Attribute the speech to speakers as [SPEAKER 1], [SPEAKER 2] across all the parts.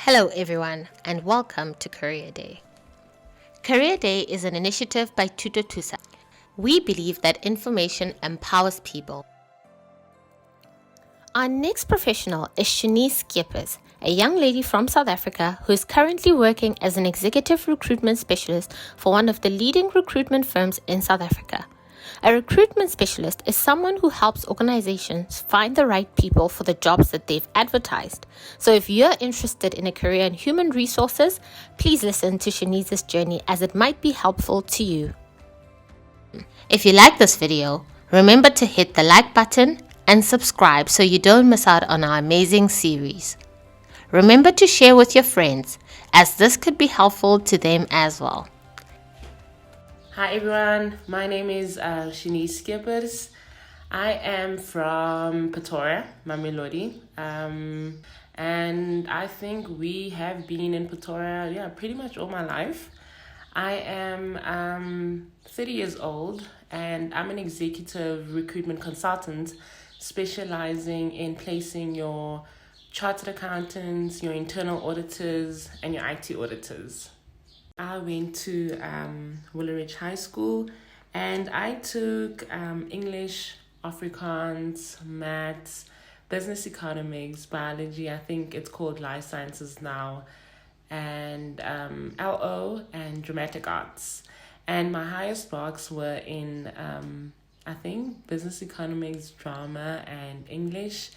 [SPEAKER 1] Hello, everyone, and welcome to Career Day. Career Day is an initiative by Tuto Tusa. We believe that information empowers people. Our next professional is Shouneez Scheepers, a young lady from South Africa who is currently working as an executive recruitment specialist for one of the leading recruitment firms in South Africa. A recruitment specialist is someone who helps organizations find the right people for the jobs that they've advertised. So if you're interested in a career in human resources, please listen to Shouneez's journey as it might be helpful to you. If you like this video, remember to hit the like button and subscribe so you don't miss out on our amazing series. Remember to share with your friends, as this could be helpful to them as well.
[SPEAKER 2] Hi everyone, my name is Shouneez Scheepers. I am from Pretoria, Mamelodi, and I think we have been in Pretoria, pretty much all my life. I am 30 years old and I'm an executive recruitment consultant specializing in placing your chartered accountants, your internal auditors, and your IT auditors. I went to Woolwich High School and I took English, Afrikaans, maths, business economics, biology, I think it's called life sciences now, and LO and dramatic arts. And my highest marks were in, I think, business economics, drama, and English.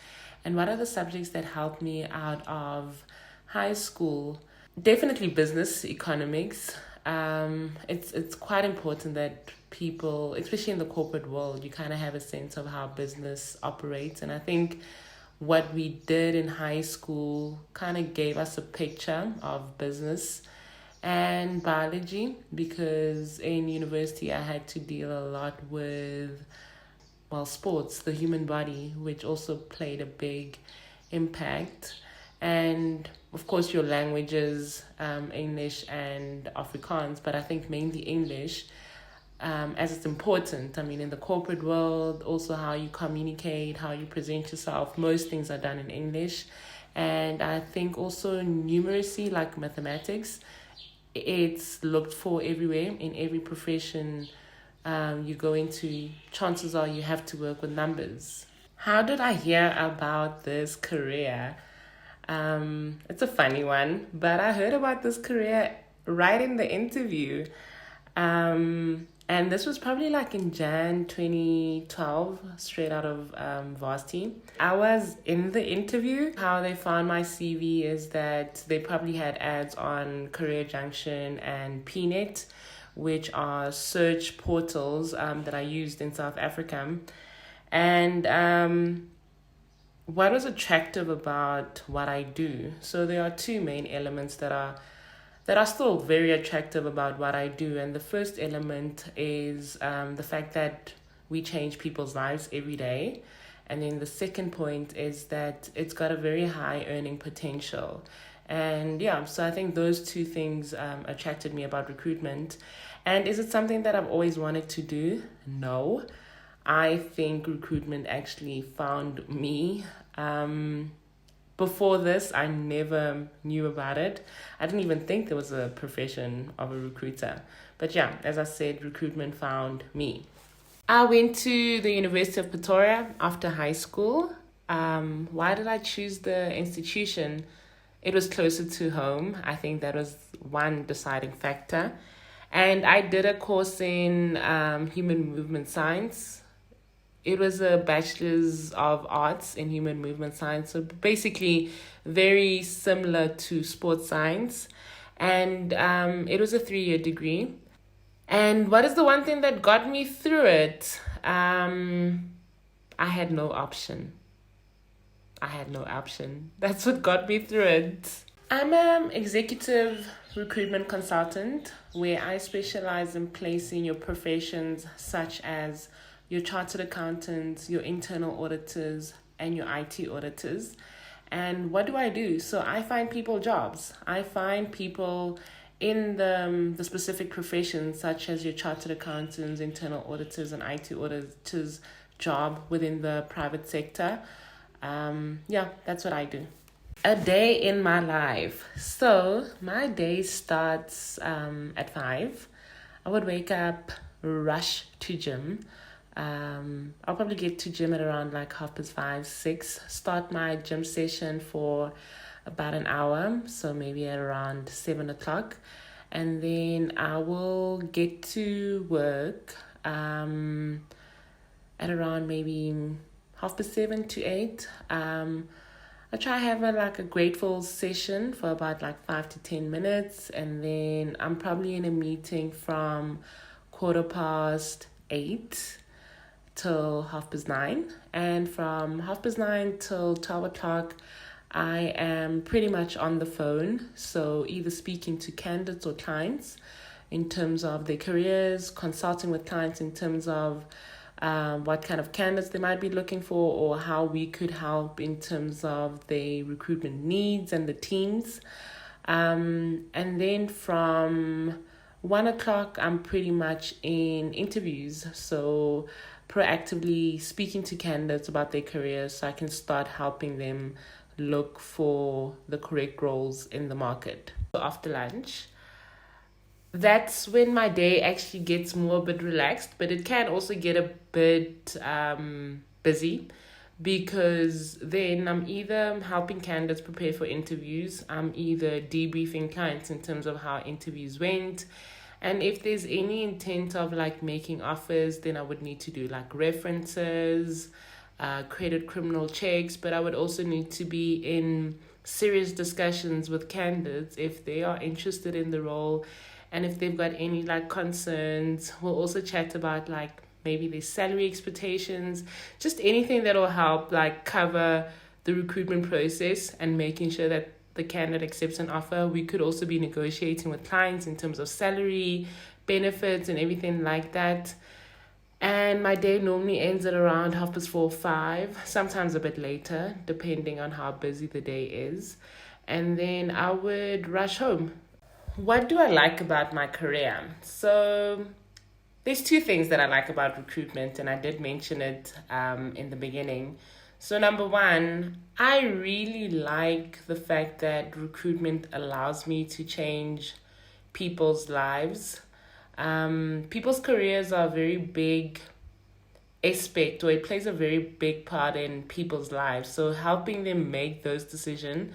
[SPEAKER 2] And what are the subjects that helped me out of high school? Definitely business economics. It's quite important that people, especially in the corporate world, you kind of have a sense of how business operates. And I think what we did in high school kind of gave us a picture of business. And biology, because in university I had to deal a lot with, sports, the human body, which also played a big impact. And of course, your languages, English and Afrikaans, but I think mainly English, as it's important. I mean, in the corporate world, also how you communicate, how you present yourself, most things are done in English. And I think also numeracy, like mathematics, it's looked for everywhere in every profession you go into. Chances are you have to work with numbers. How did I hear about this career? It's a funny one, but I heard about this career right in the interview. And this was probably like in Jan 2012, straight out of varsity. I was in the interview. How they found my CV is that they probably had ads on Career Junction and PNet, which are search portals that I used in South Africa. And what was attractive about what I do? So there are two main elements that are still very attractive about what I do. And the first element is the fact that we change people's lives every day. And then the second point is that it's got a very high earning potential. And so I think those two things attracted me about recruitment. And is it something that I've always wanted to do? No. I think recruitment actually found me. Before this, I never knew about it. I didn't even think there was a profession of a recruiter. But as I said, recruitment found me. I went to the University of Pretoria after high school. Why did I choose the institution? It was closer to home. I think that was one deciding factor. And I did a course in human movement science. It was a bachelor's of arts in human movement science. So basically very similar to sports science. And it was a 3-year degree. And what is the one thing that got me through it? I had no option. That's what got me through it. I'm an executive recruitment consultant where I specialize in placing your professions such as your chartered accountants, your internal auditors, and your IT auditors. And what do I do? So I find people jobs. I find people in the specific professions such as your chartered accountants, internal auditors, and IT auditors job within the private sector. That's what I do. A day in my life. So my day starts at 5. I would wake up, rush to gym. I'll probably get to gym at around like 5:30, 6. Start my gym session for about an hour, so maybe at around 7 o'clock, and then I will get to work at around maybe 7:30 to 8. I try have a grateful session for about like 5 to 10 minutes, and then I'm probably in a meeting from 8:15 till 9:30, and from 9:30 till 12 o'clock I am pretty much on the phone, so either speaking to candidates or clients in terms of their careers, consulting with clients in terms of what kind of candidates they might be looking for, or how we could help in terms of the recruitment needs and the teams. And then from 1 o'clock, I'm pretty much in interviews. So proactively speaking to candidates about their careers so I can start helping them look for the correct roles in the market. So after lunch, that's when my day actually gets more a bit relaxed, but it can also get a bit busy, because then I'm either helping candidates prepare for interviews, I'm either debriefing clients in terms of how interviews went, and if there's any intent of like making offers, then I would need to do like references, credit criminal checks, but I would also need to be in serious discussions with candidates if they are interested in the role. And if they've got any like concerns, we'll also chat about like maybe their salary expectations, just anything that will help like cover the recruitment process and making sure that the candidate accepts an offer. We could also be negotiating with clients in terms of salary, benefits, and everything like that. And my day normally ends at around 4:30, 5, sometimes a bit later, depending on how busy the day is. And then I would rush home. What do I like about my career? So there's two things that I like about recruitment, and I did mention it in the beginning. So number one, I really like the fact that recruitment allows me to change people's lives. People's careers are a very big aspect, or it plays a very big part in people's lives. So helping them make those decisions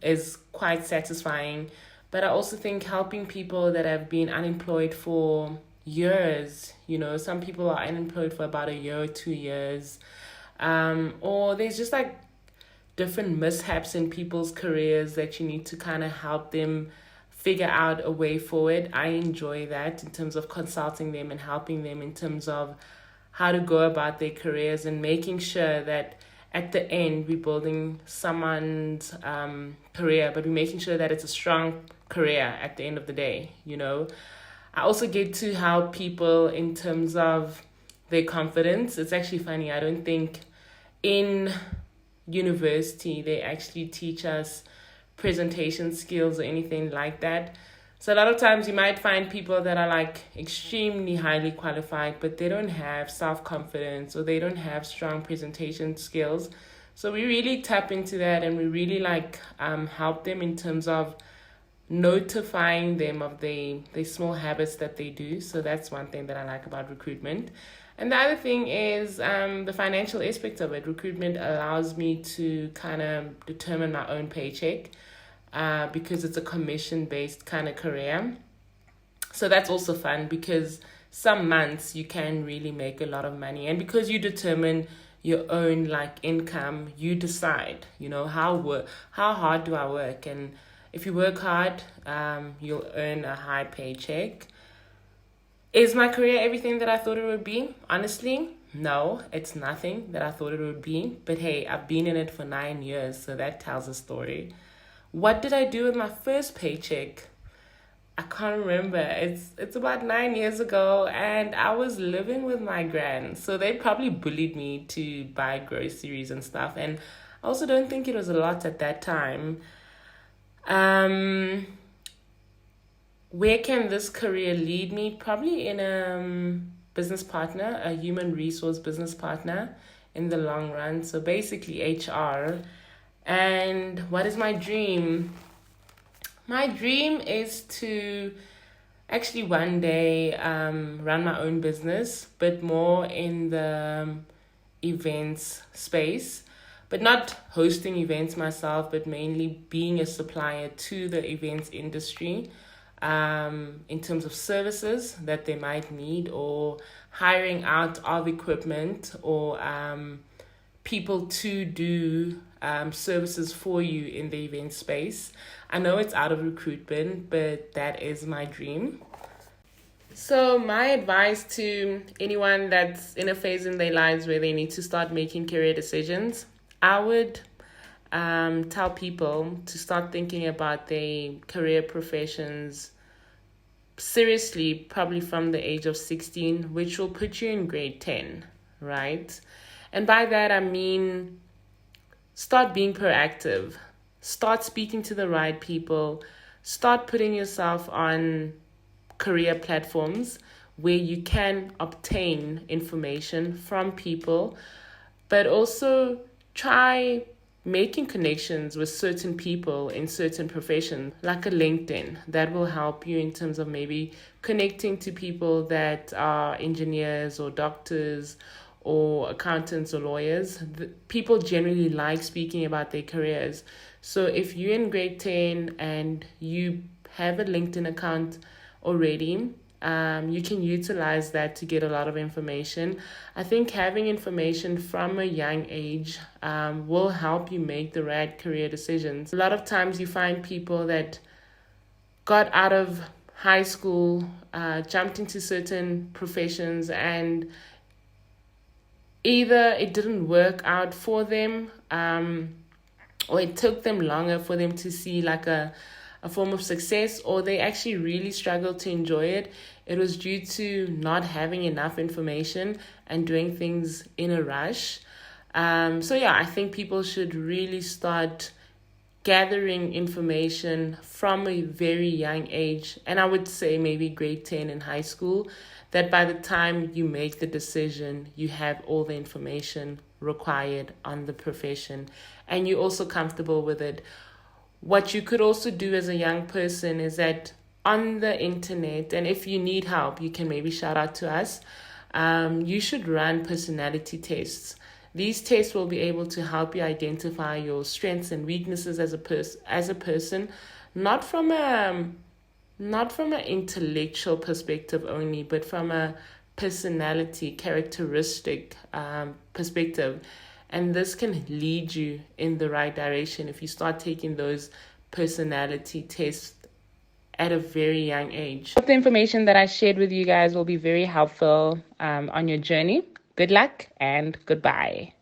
[SPEAKER 2] is quite satisfying. But I also think helping people that have been unemployed for years, some people are unemployed for about a year or 2 years, or there's just like different mishaps in people's careers that you need to kind of help them figure out a way forward. I enjoy that in terms of consulting them and helping them in terms of how to go about their careers and making sure that at the end we're building someone's career, but we're making sure that it's a strong career at the end of the day. I also get to help people in terms of their confidence. It's actually funny, I don't think in university they actually teach us presentation skills or anything like that. So a lot of times you might find people that are like extremely highly qualified, but they don't have self-confidence or they don't have strong presentation skills. So we really tap into that, and we really help them in terms of notifying them of the small habits that they do. So that's one thing that I like about recruitment. And the other thing is the financial aspect of it. Recruitment allows me to kind of determine my own paycheck because it's a commission-based kind of career. So that's also fun, because some months you can really make a lot of money. And because you determine your own income, you decide, how hard do I work? And if you work hard, you'll earn a high paycheck. Is my career everything that I thought it would be? Honestly, no, it's nothing that I thought it would be. But hey, I've been in it for 9 years, so that tells a story. What did I do with my first paycheck? I can't remember. It's about 9 years ago, and I was living with my gran. So they probably bullied me to buy groceries and stuff. And I also don't think it was a lot at that time. Where can this career lead me? Probably in a business partner, a human resource business partner in the long run. So basically HR. And what is my dream? My dream is to actually one day run my own business, but more in the events space, but not hosting events myself, but mainly being a supplier to the events industry, in terms of services that they might need, or hiring out of equipment, or people to do services for you in the event space. I know it's out of recruitment, but that is my dream. So, my advice to anyone that's in a phase in their lives where they need to start making career decisions, I would tell people to start thinking about their career professions seriously, probably from the age of 16, which will put you in grade 10, right? And by that, I mean start being proactive, start speaking to the right people, start putting yourself on career platforms where you can obtain information from people, but also try making connections with certain people in certain professions, like a LinkedIn, that will help you in terms of maybe connecting to people that are engineers or doctors or accountants or lawyers. People generally like speaking about their careers. So if you're in grade 10 and you have a LinkedIn account already, you can utilize that to get a lot of information. I think having information from a young age will help you make the right career decisions. A lot of times you find people that got out of high school, jumped into certain professions, and either it didn't work out for them, or it took them longer for them to see like a form of success, or they actually really struggled to enjoy it. It was due to not having enough information and doing things in a rush. So yeah, I think people should really start gathering information from a very young age, and I would say maybe grade 10 in high school, that by the time you make the decision, you have all the information required on the profession and you're also comfortable with it. What you could also do as a young person is that on the internet, and if you need help, you can maybe shout out to us. You should run personality tests. These tests will be able to help you identify your strengths and weaknesses as a person, not from an intellectual perspective only, but from a personality characteristic perspective. And this can lead you in the right direction if you start taking those personality tests at a very young age. I hope the information that I shared with you guys will be very helpful on your journey. Good luck and goodbye.